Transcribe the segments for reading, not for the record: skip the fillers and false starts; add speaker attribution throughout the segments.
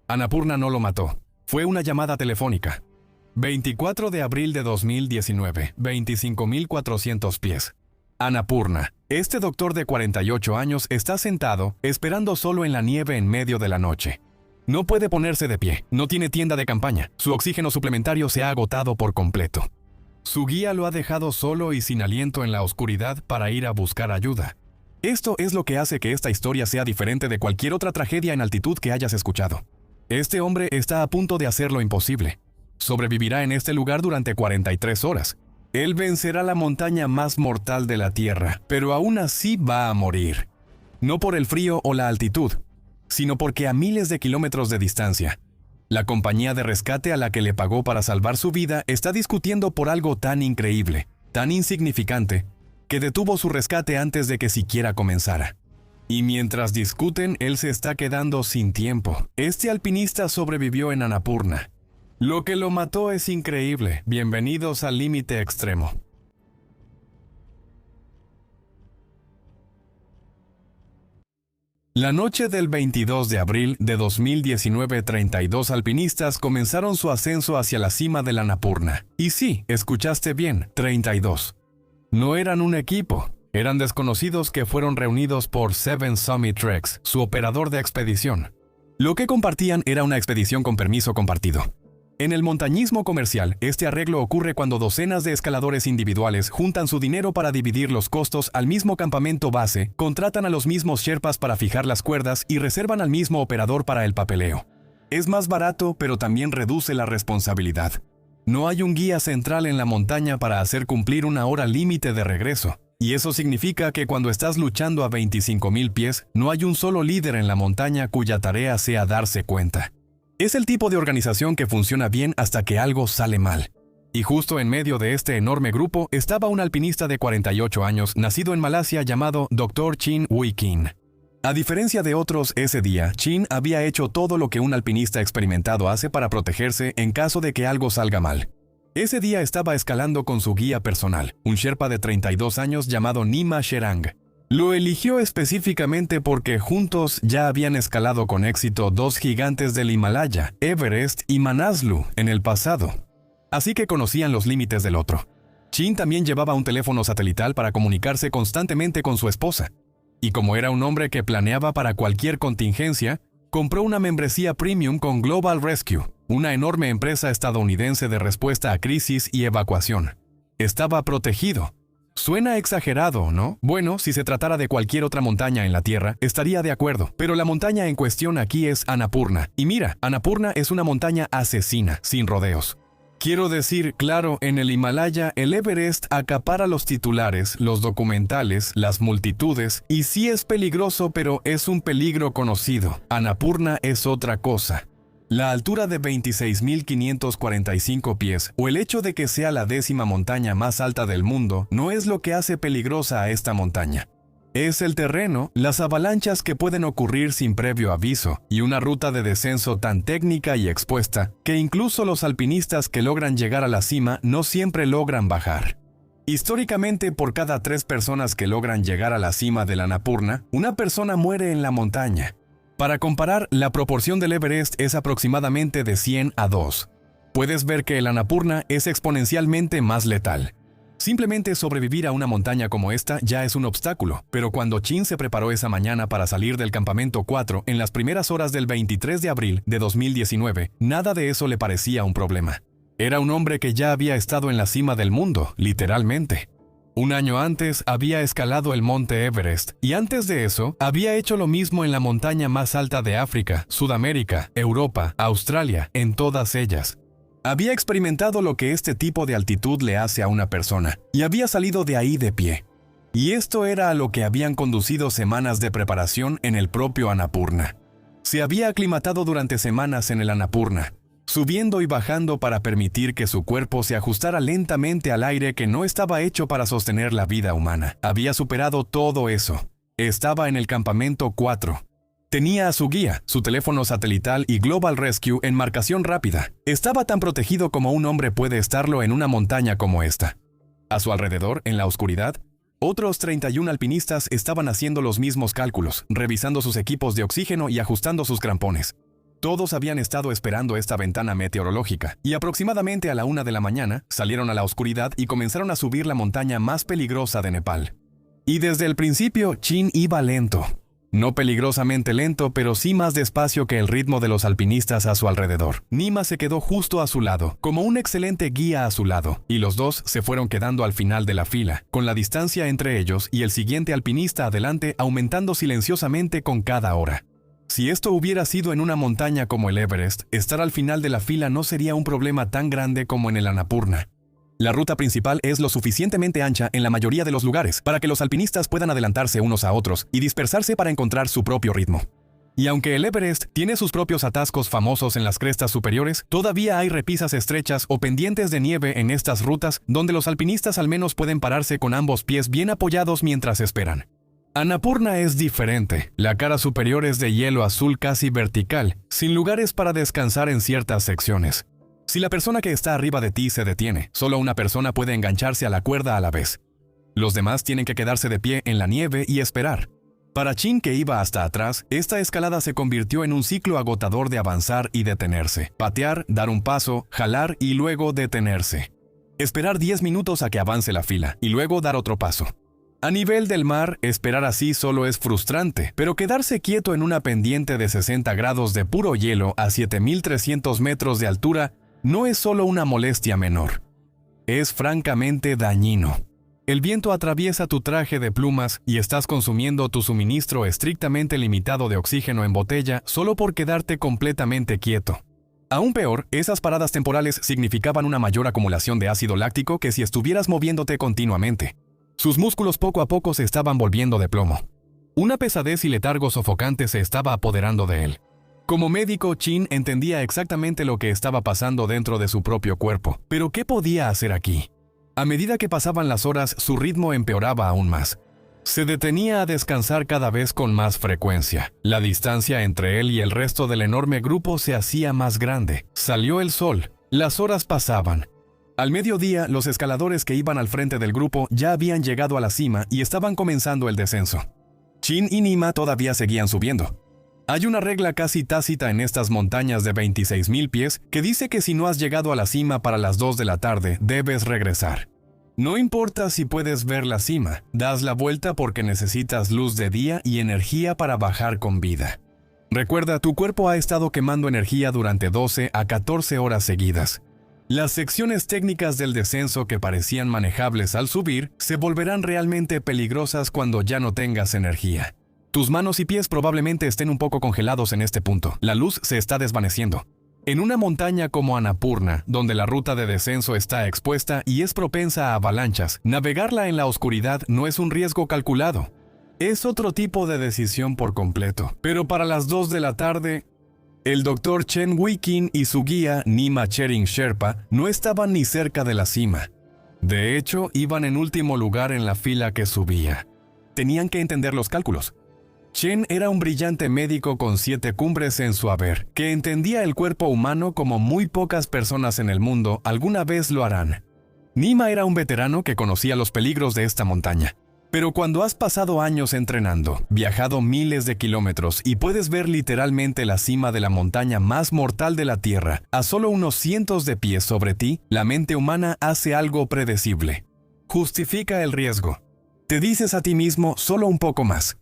Speaker 1: Annapurna no lo mató. Fue una llamada telefónica. 24 de abril de 2019, 25.400 pies. Annapurna. Este doctor de 48 años está sentado, esperando solo en la nieve en medio de la noche. No puede ponerse de pie, no tiene tienda de campaña, su oxígeno suplementario se ha agotado por completo. Su guía lo ha dejado solo y sin aliento en la oscuridad para ir a buscar ayuda. Esto es lo que hace que esta historia sea diferente de cualquier otra tragedia en altitud que hayas escuchado. Este hombre está a punto de hacer lo imposible. Sobrevivirá en este lugar durante 43 horas. Él vencerá la montaña más mortal de la Tierra, pero aún así va a morir. No por el frío o la altitud, sino porque a miles de kilómetros de distancia, la compañía de rescate a la que le pagó para salvar su vida está discutiendo por algo tan increíble, tan insignificante, que detuvo su rescate antes de que siquiera comenzara. Y mientras discuten, él se está quedando sin tiempo. Este alpinista sobrevivió en Annapurna. Lo que lo mató es increíble. Bienvenidos al límite extremo. La noche del 22 de abril de 2019, 32 alpinistas comenzaron su ascenso hacia la cima del Annapurna. Y sí, escuchaste bien, 32. No eran un equipo, eran desconocidos que fueron reunidos por Seven Summit Treks, su operador de expedición. Lo que compartían era una expedición con permiso compartido. En el montañismo comercial, este arreglo ocurre cuando docenas de escaladores individuales juntan su dinero para dividir los costos al mismo campamento base, contratan a los mismos sherpas para fijar las cuerdas y reservan al mismo operador para el papeleo. Es más barato, pero también reduce la responsabilidad. No hay un guía central en la montaña para hacer cumplir una hora límite de regreso. Y eso significa que cuando estás luchando a 25.000 pies, no hay un solo líder en la montaña cuya tarea sea darse cuenta. Es el tipo de organización que funciona bien hasta que algo sale mal. Y justo en medio de este enorme grupo estaba un alpinista de 48 años, nacido en Malasia, llamado Dr. Chin Wei Kin. A diferencia de otros, ese día, Chin había hecho todo lo que un alpinista experimentado hace para protegerse en caso de que algo salga mal. Ese día estaba escalando con su guía personal, un sherpa de 32 años llamado Nima Sherang. Lo eligió específicamente porque juntos ya habían escalado con éxito dos gigantes del Himalaya, Everest y Manaslu, en el pasado. Así que conocían los límites del otro. Chin también llevaba un teléfono satelital para comunicarse constantemente con su esposa. Y como era un hombre que planeaba para cualquier contingencia, compró una membresía premium con Global Rescue, una enorme empresa estadounidense de respuesta a crisis y evacuación. Estaba protegido. Suena exagerado, ¿no? Bueno, si se tratara de cualquier otra montaña en la Tierra, estaría de acuerdo. Pero la montaña en cuestión aquí es Annapurna. Y mira, Annapurna es una montaña asesina, sin rodeos. Quiero decir, claro, en el Himalaya, el Everest acapara los titulares, los documentales, las multitudes, y sí es peligroso, pero es un peligro conocido. Annapurna es otra cosa. La altura de 26.545 pies, o el hecho de que sea la 10ª montaña más alta del mundo, no es lo que hace peligrosa a esta montaña. Es el terreno, las avalanchas que pueden ocurrir sin previo aviso, y una ruta de descenso tan técnica y expuesta, que incluso los alpinistas que logran llegar a la cima no siempre logran bajar. Históricamente, por cada 3 personas que logran llegar a la cima del Annapurna, una persona muere en la montaña. Para comparar, la proporción del Everest es aproximadamente de 100 a 2. Puedes ver que el Annapurna es exponencialmente más letal. Simplemente sobrevivir a una montaña como esta ya es un obstáculo, pero cuando Chin se preparó esa mañana para salir del campamento 4 en las primeras horas del 23 de abril de 2019, nada de eso le parecía un problema. Era un hombre que ya había estado en la cima del mundo, literalmente. Un año antes había escalado el monte Everest, y antes de eso había hecho lo mismo en la montaña más alta de África, Sudamérica, Europa, Australia, en todas ellas. Había experimentado lo que este tipo de altitud le hace a una persona, y había salido de ahí de pie. Y esto era a lo que habían conducido semanas de preparación en el propio Annapurna. Se había aclimatado durante semanas en el Annapurna, subiendo y bajando para permitir que su cuerpo se ajustara lentamente al aire que no estaba hecho para sostener la vida humana. Había superado todo eso. Estaba en el campamento 4. Tenía a su guía, su teléfono satelital y Global Rescue en marcación rápida. Estaba tan protegido como un hombre puede estarlo en una montaña como esta. A su alrededor, en la oscuridad, otros 31 alpinistas estaban haciendo los mismos cálculos, revisando sus equipos de oxígeno y ajustando sus crampones. Todos habían estado esperando esta ventana meteorológica, y aproximadamente a la 1 de la mañana salieron a la oscuridad y comenzaron a subir la montaña más peligrosa de Nepal. Y desde el principio, Chin iba lento. No peligrosamente lento, pero sí más despacio que el ritmo de los alpinistas a su alrededor. Nima se quedó justo a su lado, como un excelente guía a su lado, y los dos se fueron quedando al final de la fila, con la distancia entre ellos y el siguiente alpinista adelante aumentando silenciosamente con cada hora. Si esto hubiera sido en una montaña como el Everest, estar al final de la fila no sería un problema tan grande como en el Annapurna. La ruta principal es lo suficientemente ancha en la mayoría de los lugares para que los alpinistas puedan adelantarse unos a otros y dispersarse para encontrar su propio ritmo. Y aunque el Everest tiene sus propios atascos famosos en las crestas superiores, todavía hay repisas estrechas o pendientes de nieve en estas rutas donde los alpinistas al menos pueden pararse con ambos pies bien apoyados mientras esperan. Annapurna es diferente. La cara superior es de hielo azul casi vertical, sin lugares para descansar en ciertas secciones. Si la persona que está arriba de ti se detiene, solo una persona puede engancharse a la cuerda a la vez. Los demás tienen que quedarse de pie en la nieve y esperar. Para Chin, que iba hasta atrás, esta escalada se convirtió en un ciclo agotador de avanzar y detenerse, patear, dar un paso, jalar y luego detenerse. Esperar 10 minutos a que avance la fila y luego dar otro paso. A nivel del mar, esperar así solo es frustrante, pero quedarse quieto en una pendiente de 60 grados de puro hielo a 7.300 metros de altura no es solo una molestia menor. Es francamente dañino. El viento atraviesa tu traje de plumas y estás consumiendo tu suministro estrictamente limitado de oxígeno en botella solo por quedarte completamente quieto. Aún peor, esas paradas temporales significaban una mayor acumulación de ácido láctico que si estuvieras moviéndote continuamente. Sus músculos poco a poco se estaban volviendo de plomo. Una pesadez y letargo sofocante se estaba apoderando de él. Como médico, Chin entendía exactamente lo que estaba pasando dentro de su propio cuerpo. Pero ¿qué podía hacer aquí? A medida que pasaban las horas, su ritmo empeoraba aún más. Se detenía a descansar cada vez con más frecuencia. La distancia entre él y el resto del enorme grupo se hacía más grande. Salió el sol. Las horas pasaban. Al mediodía, los escaladores que iban al frente del grupo ya habían llegado a la cima y estaban comenzando el descenso. Chin y Nima todavía seguían subiendo. Hay una regla casi tácita en estas montañas de 26.000 pies que dice que si no has llegado a la cima para las 2 de la tarde, debes regresar. No importa si puedes ver la cima, das la vuelta porque necesitas luz de día y energía para bajar con vida. Recuerda, tu cuerpo ha estado quemando energía durante 12 a 14 horas seguidas. Las secciones técnicas del descenso que parecían manejables al subir se volverán realmente peligrosas cuando ya no tengas energía. Tus manos y pies probablemente estén un poco congelados en este punto. La luz se está desvaneciendo. En una montaña como Annapurna, donde la ruta de descenso está expuesta y es propensa a avalanchas, navegarla en la oscuridad no es un riesgo calculado. Es otro tipo de decisión por completo. Pero para las 2 de la tarde, el Dr. Chen Wei-kin y su guía Nima Chering Sherpa no estaban ni cerca de la cima. De hecho, iban en último lugar en la fila que subía. Tenían que entender los cálculos. Chen era un brillante médico con 7 cumbres en su haber, que entendía el cuerpo humano como muy pocas personas en el mundo alguna vez lo harán. Nima era un veterano que conocía los peligros de esta montaña. Pero cuando has pasado años entrenando, viajado miles de kilómetros y puedes ver literalmente la cima de la montaña más mortal de la Tierra, a solo unos cientos de pies sobre ti, la mente humana hace algo predecible. Justifica el riesgo. Te dices a ti mismo solo un poco más.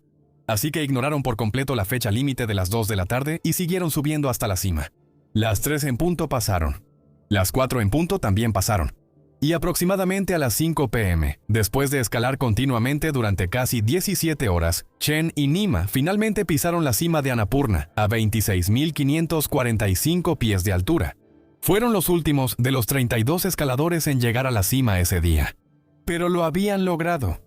Speaker 1: Así que ignoraron por completo la fecha límite de las 2 de la tarde y siguieron subiendo hasta la cima. Las 3 en punto pasaron. Las 4 en punto también pasaron. Y aproximadamente a las 5 p.m., después de escalar continuamente durante casi 17 horas, Chen y Nima finalmente pisaron la cima de Annapurna, a 26.545 pies de altura. Fueron los últimos de los 32 escaladores en llegar a la cima ese día. Pero lo habían logrado.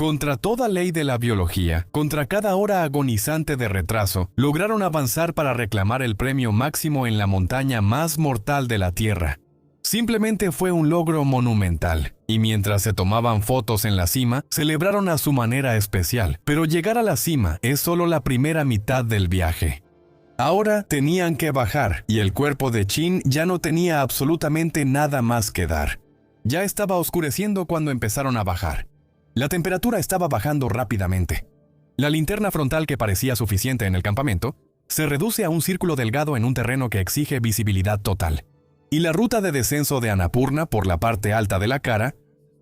Speaker 1: Contra toda ley de la biología, contra cada hora agonizante de retraso, lograron avanzar para reclamar el premio máximo en la montaña más mortal de la Tierra. Simplemente fue un logro monumental, y mientras se tomaban fotos en la cima, celebraron a su manera especial. Pero llegar a la cima es solo la primera mitad del viaje. Ahora tenían que bajar, y el cuerpo de Chin ya no tenía absolutamente nada más que dar. Ya estaba oscureciendo cuando empezaron a bajar. La temperatura estaba bajando rápidamente. La linterna frontal que parecía suficiente en el campamento se reduce a un círculo delgado en un terreno que exige visibilidad total. Y la ruta de descenso de Annapurna por la parte alta de la cara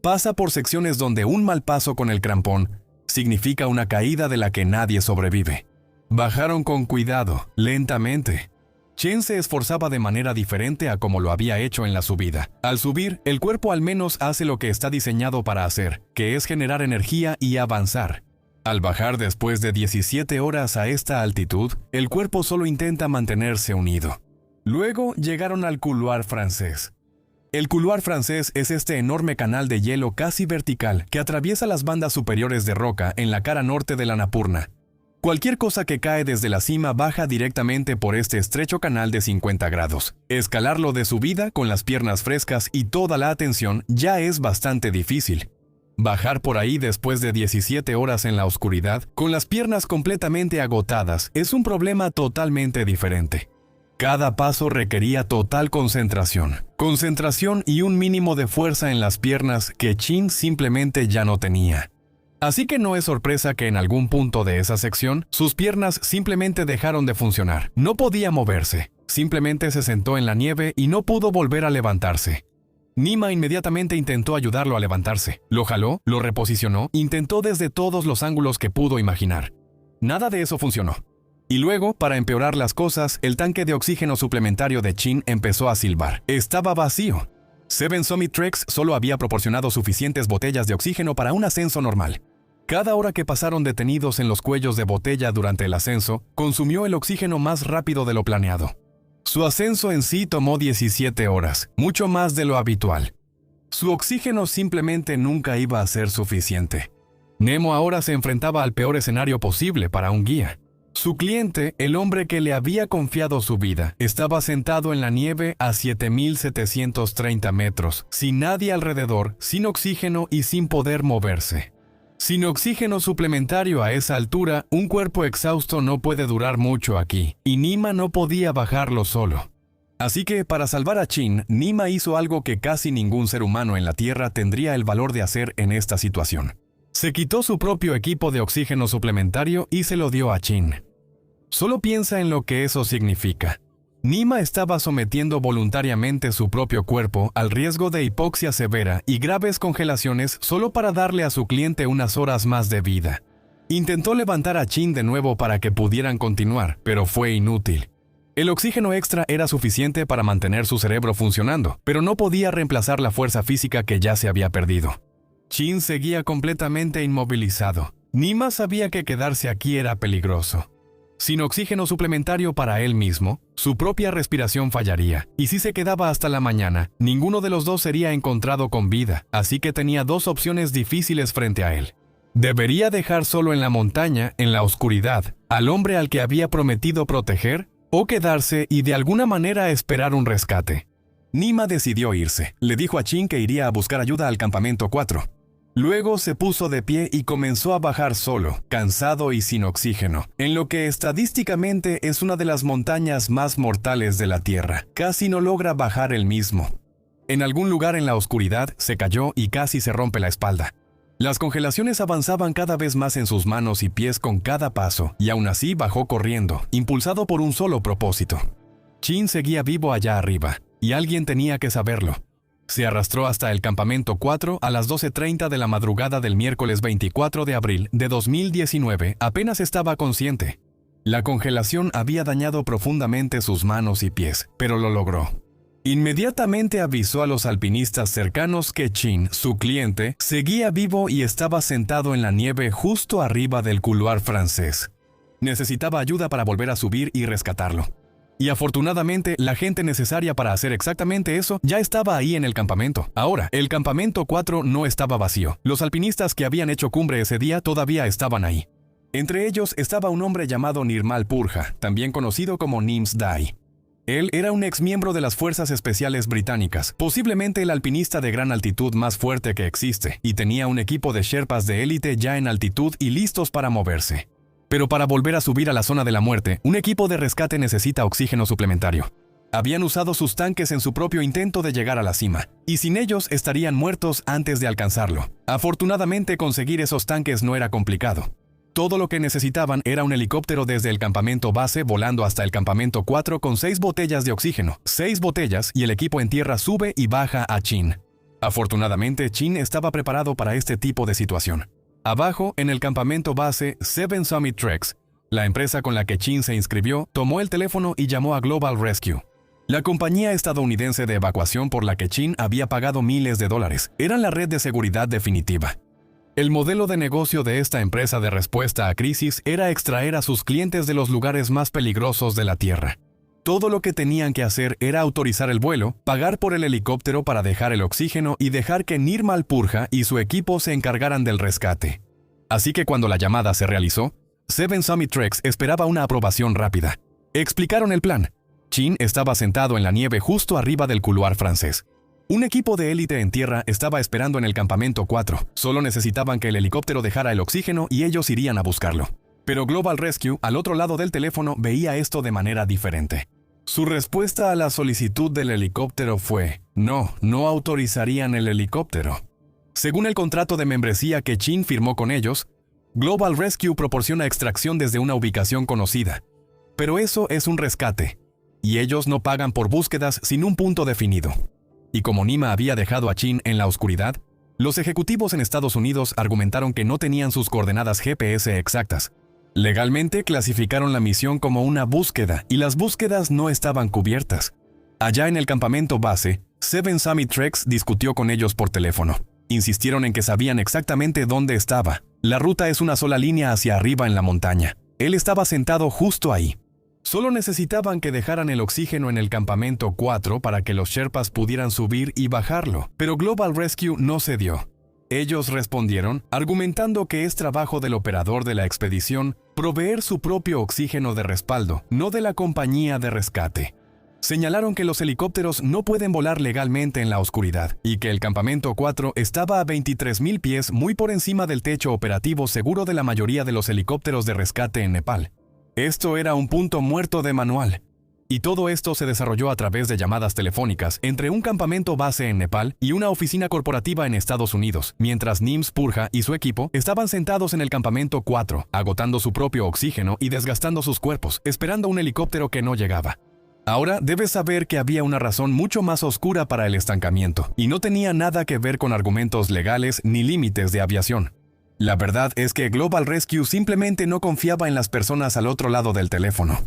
Speaker 1: pasa por secciones donde un mal paso con el crampón significa una caída de la que nadie sobrevive. Bajaron con cuidado, lentamente. Chen se esforzaba de manera diferente a como lo había hecho en la subida. Al subir, el cuerpo al menos hace lo que está diseñado para hacer, que es generar energía y avanzar. Al bajar después de 17 horas a esta altitud, el cuerpo solo intenta mantenerse unido. Luego llegaron al couloir francés. El couloir francés es este enorme canal de hielo casi vertical que atraviesa las bandas superiores de roca en la cara norte de la Annapurna. Cualquier cosa que cae desde la cima baja directamente por este estrecho canal de 50 grados. Escalarlo de subida con las piernas frescas y toda la atención ya es bastante difícil. Bajar por ahí después de 17 horas en la oscuridad, con las piernas completamente agotadas, es un problema totalmente diferente. Cada paso requería total concentración. Concentración y un mínimo de fuerza en las piernas que Chen simplemente ya no tenía. Así que no es sorpresa que en algún punto de esa sección, sus piernas simplemente dejaron de funcionar. No podía moverse. Simplemente se sentó en la nieve y no pudo volver a levantarse. Nima inmediatamente intentó ayudarlo a levantarse. Lo jaló, lo reposicionó, intentó desde todos los ángulos que pudo imaginar. Nada de eso funcionó. Y luego, para empeorar las cosas, el tanque de oxígeno suplementario de Chen empezó a silbar. Estaba vacío. Seven Summit Treks solo había proporcionado suficientes botellas de oxígeno para un ascenso normal. Cada hora que pasaron detenidos en los cuellos de botella durante el ascenso, consumió el oxígeno más rápido de lo planeado. Su ascenso en sí tomó 17 horas, mucho más de lo habitual. Su oxígeno simplemente nunca iba a ser suficiente. Nemo ahora se enfrentaba al peor escenario posible para un guía. Su cliente, el hombre que le había confiado su vida, estaba sentado en la nieve a 7.730 metros, sin nadie alrededor, sin oxígeno y sin poder moverse. Sin oxígeno suplementario a esa altura, un cuerpo exhausto no puede durar mucho aquí, y Nima no podía bajarlo solo. Así que, para salvar a Chen, Nima hizo algo que casi ningún ser humano en la Tierra tendría el valor de hacer en esta situación. Se quitó su propio equipo de oxígeno suplementario y se lo dio a Chen. Solo piensa en lo que eso significa. Nima estaba sometiendo voluntariamente su propio cuerpo al riesgo de hipoxia severa y graves congelaciones solo para darle a su cliente unas horas más de vida. Intentó levantar a Chen de nuevo para que pudieran continuar, pero fue inútil. El oxígeno extra era suficiente para mantener su cerebro funcionando, pero no podía reemplazar la fuerza física que ya se había perdido. Chen seguía completamente inmovilizado. Nima sabía que quedarse aquí era peligroso. Sin oxígeno suplementario para él mismo, su propia respiración fallaría, y si se quedaba hasta la mañana, ninguno de los dos sería encontrado con vida, así que tenía dos opciones difíciles frente a él. ¿Debería dejar solo en la montaña, en la oscuridad, al hombre al que había prometido proteger, o quedarse y de alguna manera esperar un rescate? Nima decidió irse. Le dijo a Chen que iría a buscar ayuda al campamento 4. Luego se puso de pie y comenzó a bajar solo, cansado y sin oxígeno, en lo que estadísticamente es una de las montañas más mortales de la Tierra. Casi no logra bajar él mismo. En algún lugar en la oscuridad se cayó y casi se rompe la espalda. Las congelaciones avanzaban cada vez más en sus manos y pies con cada paso, y aún así bajó corriendo, impulsado por un solo propósito. Chen seguía vivo allá arriba, y alguien tenía que saberlo. Se arrastró hasta el campamento 4 a las 12:30 de la madrugada del miércoles 24 de abril de 2019. Apenas estaba consciente. La congelación había dañado profundamente sus manos y pies, pero lo logró. Inmediatamente avisó a los alpinistas cercanos que Chen, su cliente, seguía vivo y estaba sentado en la nieve justo arriba del couloir francés. Necesitaba ayuda para volver a subir y rescatarlo. Y afortunadamente, la gente necesaria para hacer exactamente eso ya estaba ahí en el campamento. Ahora, el campamento 4 no estaba vacío. Los alpinistas que habían hecho cumbre ese día todavía estaban ahí. Entre ellos estaba un hombre llamado Nirmal Purja, también conocido como Nims Dai. Él era un exmiembro de las Fuerzas Especiales Británicas, posiblemente el alpinista de gran altitud más fuerte que existe, y tenía un equipo de sherpas de élite ya en altitud y listos para moverse. Pero para volver a subir a la zona de la muerte, un equipo de rescate necesita oxígeno suplementario. Habían usado sus tanques en su propio intento de llegar a la cima, y sin ellos estarían muertos antes de alcanzarlo. Afortunadamente, conseguir esos tanques no era complicado. Todo lo que necesitaban era un helicóptero desde el campamento base volando hasta el campamento 4 con 6 botellas de oxígeno. 6 botellas y el equipo en tierra sube y baja a Chin. Afortunadamente, Chin estaba preparado para este tipo de situación. Abajo, en el campamento base Seven Summit Treks, la empresa con la que Chin se inscribió, tomó el teléfono y llamó a Global Rescue. La compañía estadounidense de evacuación por la que Chin había pagado miles de dólares. Era la red de seguridad definitiva. El modelo de negocio de esta empresa de respuesta a crisis era extraer a sus clientes de los lugares más peligrosos de la Tierra. Todo lo que tenían que hacer era autorizar el vuelo, pagar por el helicóptero para dejar el oxígeno y dejar que Nirmal Purja y su equipo se encargaran del rescate. Así que cuando la llamada se realizó, Seven Summit Treks esperaba una aprobación rápida. Explicaron el plan. Chin estaba sentado en la nieve justo arriba del couloir francés. Un equipo de élite en tierra estaba esperando en el campamento 4. Solo necesitaban que el helicóptero dejara el oxígeno y ellos irían a buscarlo. Pero Global Rescue, al otro lado del teléfono, veía esto de manera diferente. Su respuesta a la solicitud del helicóptero fue: no autorizarían el helicóptero. Según el contrato de membresía que Chin firmó con ellos, Global Rescue proporciona extracción desde una ubicación conocida. Pero eso es un rescate, y ellos no pagan por búsquedas sin un punto definido. Y como Nima había dejado a Chin en la oscuridad, los ejecutivos en Estados Unidos argumentaron que no tenían sus coordenadas GPS exactas. Legalmente clasificaron la misión como una búsqueda y las búsquedas no estaban cubiertas. Allá en el campamento base, Seven Summit Treks discutió con ellos por teléfono. Insistieron en que sabían exactamente dónde estaba. La ruta es una sola línea hacia arriba en la montaña. Él estaba sentado justo ahí. Solo necesitaban que dejaran el oxígeno en el campamento 4 para que los Sherpas pudieran subir y bajarlo, pero Global Rescue no cedió. Ellos respondieron, argumentando que es trabajo del operador de la expedición proveer su propio oxígeno de respaldo, no de la compañía de rescate. Señalaron que los helicópteros no pueden volar legalmente en la oscuridad y que el campamento 4 estaba a 23,000 pies muy por encima del techo operativo seguro de la mayoría de los helicópteros de rescate en Nepal. Esto era un punto muerto de manual. Y todo esto se desarrolló a través de llamadas telefónicas entre un campamento base en Nepal y una oficina corporativa en Estados Unidos, mientras Nims Purja y su equipo estaban sentados en el campamento 4, agotando su propio oxígeno y desgastando sus cuerpos, esperando un helicóptero que no llegaba. Ahora debes saber que había una razón mucho más oscura para el estancamiento, y no tenía nada que ver con argumentos legales ni límites de aviación. La verdad es que Global Rescue simplemente no confiaba en las personas al otro lado del teléfono.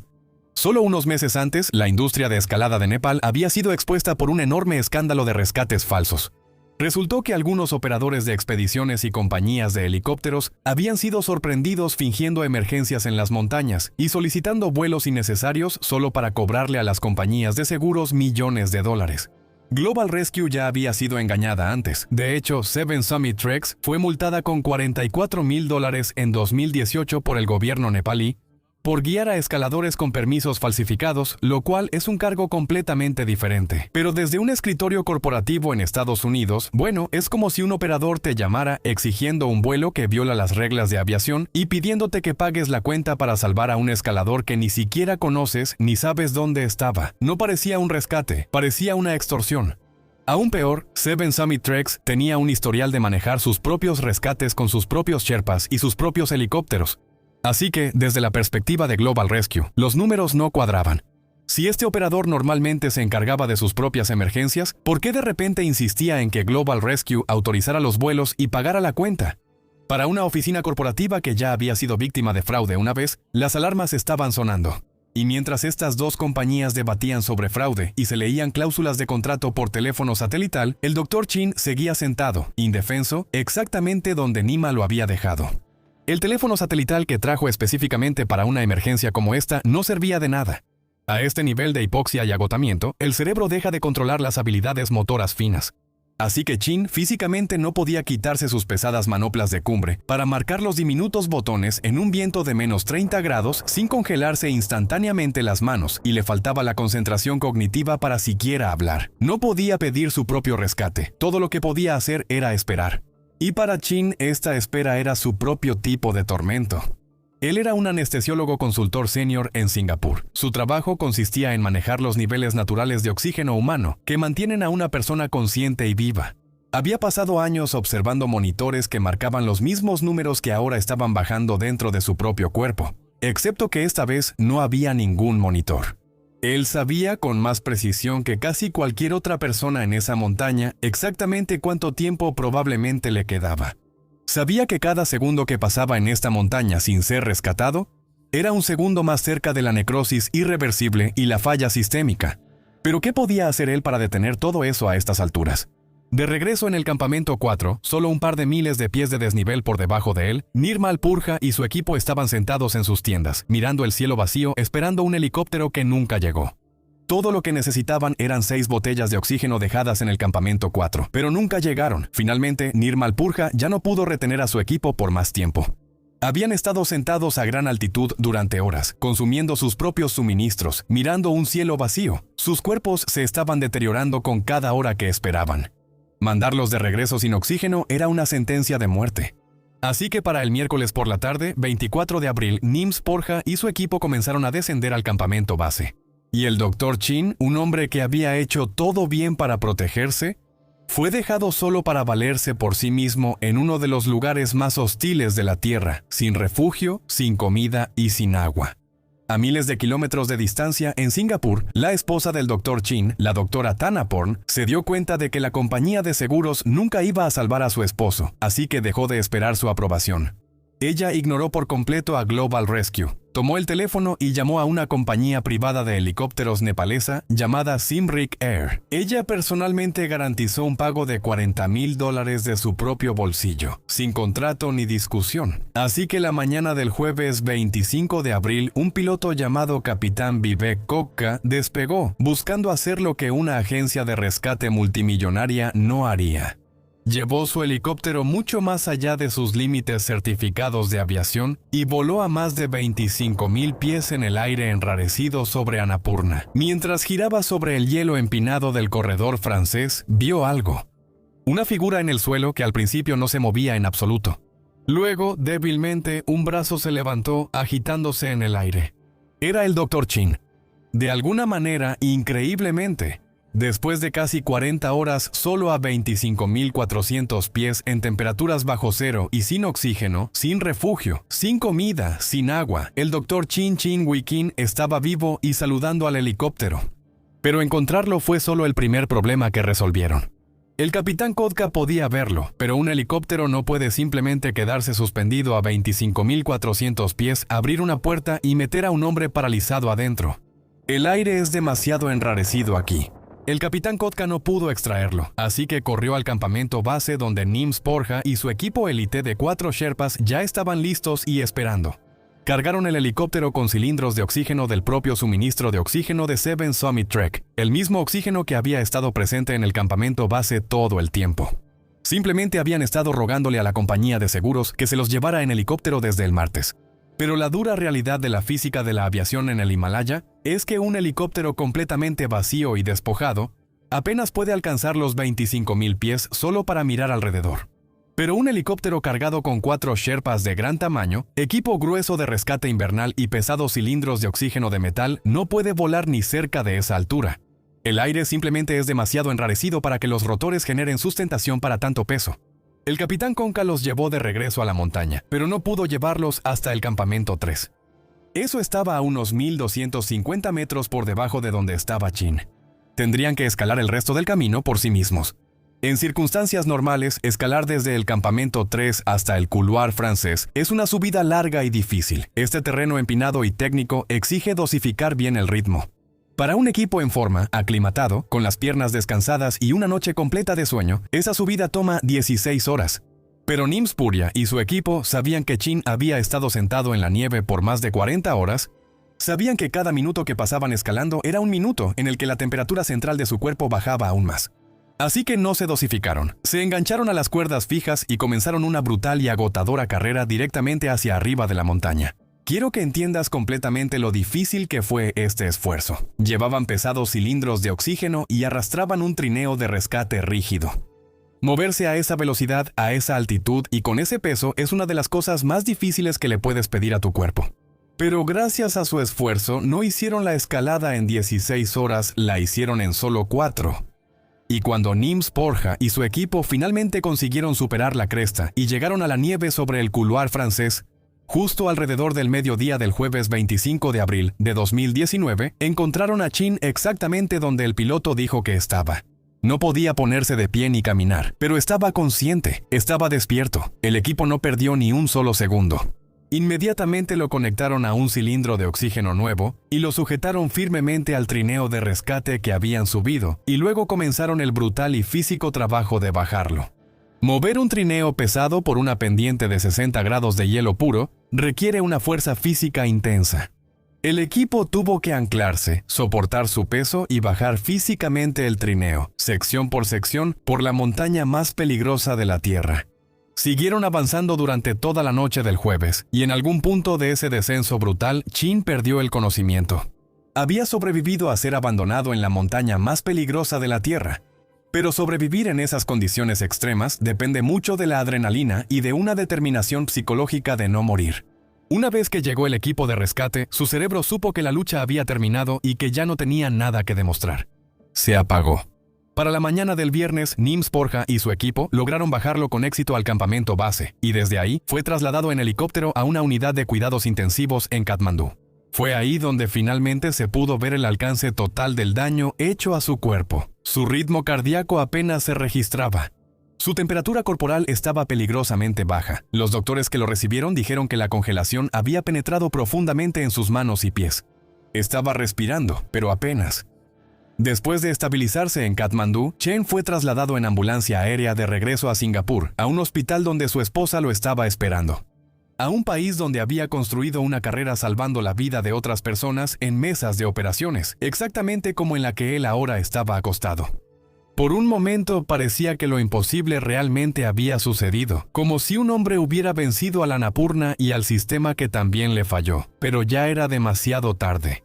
Speaker 1: Solo unos meses antes, la industria de escalada de Nepal había sido expuesta por un enorme escándalo de rescates falsos. Resultó que algunos operadores de expediciones y compañías de helicópteros habían sido sorprendidos fingiendo emergencias en las montañas y solicitando vuelos innecesarios solo para cobrarle a las compañías de seguros millones de dólares. Global Rescue ya había sido engañada antes. De hecho, Seven Summit Treks fue multada con $44,000 en 2018 por el gobierno nepalí por guiar a escaladores con permisos falsificados, lo cual es un cargo completamente diferente. Pero desde un escritorio corporativo en Estados Unidos, bueno, es como si un operador te llamara exigiendo un vuelo que viola las reglas de aviación y pidiéndote que pagues la cuenta para salvar a un escalador que ni siquiera conoces ni sabes dónde estaba. No parecía un rescate, parecía una extorsión. Aún peor, Seven Summit Treks tenía un historial de manejar sus propios rescates con sus propios Sherpas y sus propios helicópteros. Así que, desde la perspectiva de Global Rescue, los números no cuadraban. Si este operador normalmente se encargaba de sus propias emergencias, ¿por qué de repente insistía en que Global Rescue autorizara los vuelos y pagara la cuenta? Para una oficina corporativa que ya había sido víctima de fraude una vez, las alarmas estaban sonando. Y mientras estas dos compañías debatían sobre fraude y se leían cláusulas de contrato por teléfono satelital, el Dr. Chin seguía sentado, indefenso, exactamente donde Nima lo había dejado. El teléfono satelital que trajo específicamente para una emergencia como esta no servía de nada. A este nivel de hipoxia y agotamiento, el cerebro deja de controlar las habilidades motoras finas. Así que Chin físicamente no podía quitarse sus pesadas manoplas de cumbre para marcar los diminutos botones en un viento de menos 30 grados sin congelarse instantáneamente las manos, y le faltaba la concentración cognitiva para siquiera hablar. No podía pedir su propio rescate. Todo lo que podía hacer era esperar. Y para Chin, esta espera era su propio tipo de tormento. Él era un anestesiólogo consultor senior en Singapur. Su trabajo consistía en manejar los niveles naturales de oxígeno humano que mantienen a una persona consciente y viva. Había pasado años observando monitores que marcaban los mismos números que ahora estaban bajando dentro de su propio cuerpo, excepto que esta vez no había ningún monitor. Él sabía con más precisión que casi cualquier otra persona en esa montaña exactamente cuánto tiempo probablemente le quedaba. Sabía que cada segundo que pasaba en esta montaña sin ser rescatado, era un segundo más cerca de la necrosis irreversible y la falla sistémica. Pero ¿qué podía hacer él para detener todo eso a estas alturas? De regreso en el campamento 4, solo un par de miles de pies de desnivel por debajo de él, Nirmal Purja y su equipo estaban sentados en sus tiendas, mirando el cielo vacío, esperando un helicóptero que nunca llegó. Todo lo que necesitaban eran 6 botellas de oxígeno dejadas en el campamento 4, pero nunca llegaron. Finalmente, Nirmal Purja ya no pudo retener a su equipo por más tiempo. Habían estado sentados a gran altitud durante horas, consumiendo sus propios suministros, mirando un cielo vacío. Sus cuerpos se estaban deteriorando con cada hora que esperaban. Mandarlos de regreso sin oxígeno era una sentencia de muerte. Así que para el miércoles por la tarde, 24 de abril, Nims Purja y su equipo comenzaron a descender al campamento base. Y el Dr. Chin, un hombre que había hecho todo bien para protegerse, fue dejado solo para valerse por sí mismo en uno de los lugares más hostiles de la Tierra, sin refugio, sin comida y sin agua. A miles de kilómetros de distancia, en Singapur, la esposa del Dr. Chin, la doctora Thanaporn, se dio cuenta de que la compañía de seguros nunca iba a salvar a su esposo, así que dejó de esperar su aprobación. Ella ignoró por completo a Global Rescue, tomó el teléfono y llamó a una compañía privada de helicópteros nepalesa llamada Simrik Air. Ella personalmente garantizó un pago de $40,000 de su propio bolsillo, sin contrato ni discusión. Así que la mañana del jueves 25 de abril, un piloto llamado Capitán Vivek Kokka despegó, buscando hacer lo que una agencia de rescate multimillonaria no haría. Llevó su helicóptero mucho más allá de sus límites certificados de aviación y voló a más de 25,000 pies en el aire enrarecido sobre Annapurna. Mientras giraba sobre el hielo empinado del corredor francés, vio algo. Una figura en el suelo que al principio no se movía en absoluto. Luego, débilmente, un brazo se levantó agitándose en el aire. Era el Dr. Chin. De alguna manera, increíblemente, después de casi 40 horas solo a 25,400 pies en temperaturas bajo cero y sin oxígeno, sin refugio, sin comida, sin agua, el Dr. Chin Chin Wikin estaba vivo y saludando al helicóptero. Pero encontrarlo fue solo el primer problema que resolvieron. El capitán Kokka podía verlo, pero un helicóptero no puede simplemente quedarse suspendido a 25,400 pies, abrir una puerta y meter a un hombre paralizado adentro. El aire es demasiado enrarecido aquí. El capitán Kokka no pudo extraerlo, así que corrió al campamento base donde Nims Purja y su equipo élite de 4 Sherpas ya estaban listos y esperando. Cargaron el helicóptero con cilindros de oxígeno del propio suministro de oxígeno de Seven Summit Trek, el mismo oxígeno que había estado presente en el campamento base todo el tiempo. Simplemente habían estado rogándole a la compañía de seguros que se los llevara en helicóptero desde el martes. Pero la dura realidad de la física de la aviación en el Himalaya es que un helicóptero completamente vacío y despojado apenas puede alcanzar los 25,000 pies solo para mirar alrededor. Pero un helicóptero cargado con 4 Sherpas de gran tamaño, equipo grueso de rescate invernal y pesados cilindros de oxígeno de metal no puede volar ni cerca de esa altura. El aire simplemente es demasiado enrarecido para que los rotores generen sustentación para tanto peso. El capitán Kokka los llevó de regreso a la montaña, pero no pudo llevarlos hasta el campamento 3. Eso estaba a unos 1,250 metros por debajo de donde estaba Chin. Tendrían que escalar el resto del camino por sí mismos. En circunstancias normales, escalar desde el campamento 3 hasta el couloir francés es una subida larga y difícil. Este terreno empinado y técnico exige dosificar bien el ritmo. Para un equipo en forma, aclimatado, con las piernas descansadas y una noche completa de sueño, esa subida toma 16 horas. Pero Nims Purja y su equipo sabían que Chin había estado sentado en la nieve por más de 40 horas. Sabían que cada minuto que pasaban escalando era un minuto en el que la temperatura central de su cuerpo bajaba aún más. Así que no se dosificaron, se engancharon a las cuerdas fijas y comenzaron una brutal y agotadora carrera directamente hacia arriba de la montaña. Quiero que entiendas completamente lo difícil que fue este esfuerzo. Llevaban pesados cilindros de oxígeno y arrastraban un trineo de rescate rígido. Moverse a esa velocidad, a esa altitud y con ese peso es una de las cosas más difíciles que le puedes pedir a tu cuerpo. Pero gracias a su esfuerzo, no hicieron la escalada en 16 horas, la hicieron en solo 4. Y cuando Nims Borja y su equipo finalmente consiguieron superar la cresta y llegaron a la nieve sobre el couloir francés, justo alrededor del mediodía del jueves 25 de abril de 2019, encontraron a Chin exactamente donde el piloto dijo que estaba. No podía ponerse de pie ni caminar, pero estaba consciente, estaba despierto. El equipo no perdió ni un solo segundo. Inmediatamente lo conectaron a un cilindro de oxígeno nuevo y lo sujetaron firmemente al trineo de rescate que habían subido, y luego comenzaron el brutal y físico trabajo de bajarlo. Mover un trineo pesado por una pendiente de 60 grados de hielo puro requiere una fuerza física intensa. El equipo tuvo que anclarse, soportar su peso y bajar físicamente el trineo, sección por sección, por la montaña más peligrosa de la Tierra. Siguieron avanzando durante toda la noche del jueves, y en algún punto de ese descenso brutal, Chin perdió el conocimiento. Había sobrevivido a ser abandonado en la montaña más peligrosa de la Tierra. Pero sobrevivir en esas condiciones extremas depende mucho de la adrenalina y de una determinación psicológica de no morir. Una vez que llegó el equipo de rescate, su cerebro supo que la lucha había terminado y que ya no tenía nada que demostrar. Se apagó. Para la mañana del viernes, Nims Borja y su equipo lograron bajarlo con éxito al campamento base, y desde ahí fue trasladado en helicóptero a una unidad de cuidados intensivos en Katmandú. Fue ahí donde finalmente se pudo ver el alcance total del daño hecho a su cuerpo. Su ritmo cardíaco apenas se registraba. Su temperatura corporal estaba peligrosamente baja. Los doctores que lo recibieron dijeron que la congelación había penetrado profundamente en sus manos y pies. Estaba respirando, pero apenas. Después de estabilizarse en Katmandú, Chen fue trasladado en ambulancia aérea de regreso a Singapur, a un hospital donde su esposa lo estaba esperando. A un país donde había construido una carrera salvando la vida de otras personas en mesas de operaciones, exactamente como en la que él ahora estaba acostado. Por un momento parecía que lo imposible realmente había sucedido, como si un hombre hubiera vencido a la Annapurna y al sistema que también le falló, pero ya era demasiado tarde.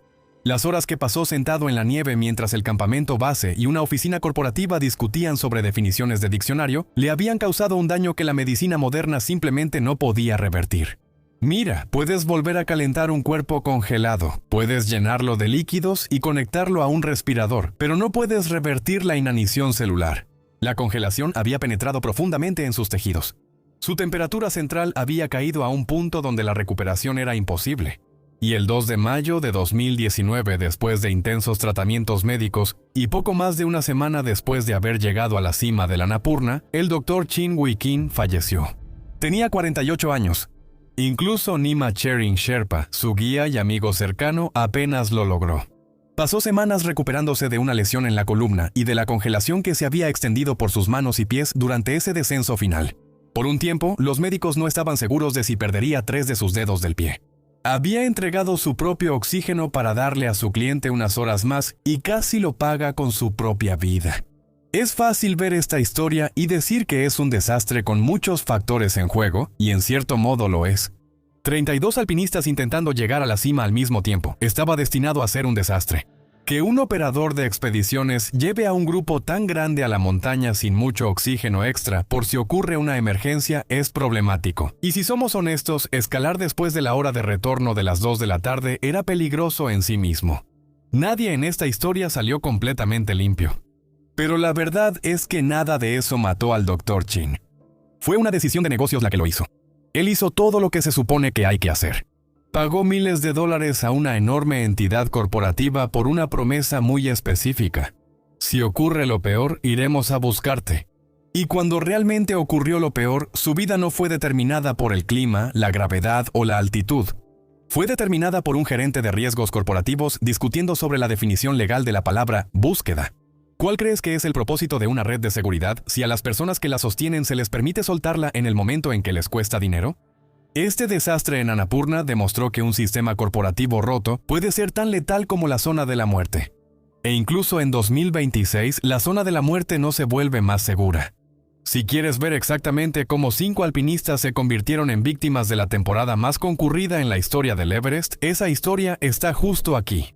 Speaker 1: Las horas que pasó sentado en la nieve mientras el campamento base y una oficina corporativa discutían sobre definiciones de diccionario le habían causado un daño que la medicina moderna simplemente no podía revertir. Mira, puedes volver a calentar un cuerpo congelado, puedes llenarlo de líquidos y conectarlo a un respirador, pero no puedes revertir la inanición celular. La congelación había penetrado profundamente en sus tejidos. Su temperatura central había caído a un punto donde la recuperación era imposible. Y el 2 de mayo de 2019, después de intensos tratamientos médicos y poco más de una semana después de haber llegado a la cima de la Annapurna, el Dr. Chin Wei-kin falleció. Tenía 48 años. Incluso Nima Chering Sherpa, su guía y amigo cercano, apenas lo logró. Pasó semanas recuperándose de una lesión en la columna y de la congelación que se había extendido por sus manos y pies durante ese descenso final. Por un tiempo, los médicos no estaban seguros de si perdería 3 de sus dedos del pie. Había entregado su propio oxígeno para darle a su cliente unas horas más y casi lo paga con su propia vida. Es fácil ver esta historia y decir que es un desastre con muchos factores en juego, y en cierto modo lo es. 32 alpinistas intentando llegar a la cima al mismo tiempo. Estaba destinado a ser un desastre. Que un operador de expediciones lleve a un grupo tan grande a la montaña sin mucho oxígeno extra por si ocurre una emergencia es problemático. Y si somos honestos, escalar después de la hora de retorno de las 2 de la tarde era peligroso en sí mismo. Nadie en esta historia salió completamente limpio. Pero la verdad es que nada de eso mató al Dr. Chin. Fue una decisión de negocios la que lo hizo. Él hizo todo lo que se supone que hay que hacer. Pagó miles de dólares a una enorme entidad corporativa por una promesa muy específica. Si ocurre lo peor, iremos a buscarte. Y cuando realmente ocurrió lo peor, su vida no fue determinada por el clima, la gravedad o la altitud. Fue determinada por un gerente de riesgos corporativos discutiendo sobre la definición legal de la palabra búsqueda. ¿Cuál crees que es el propósito de una red de seguridad si a las personas que la sostienen se les permite soltarla en el momento en que les cuesta dinero? Este desastre en Annapurna demostró que un sistema corporativo roto puede ser tan letal como la zona de la muerte. E incluso en 2026, la zona de la muerte no se vuelve más segura. Si quieres ver exactamente cómo 5 alpinistas se convirtieron en víctimas de la temporada más concurrida en la historia del Everest, esa historia está justo aquí.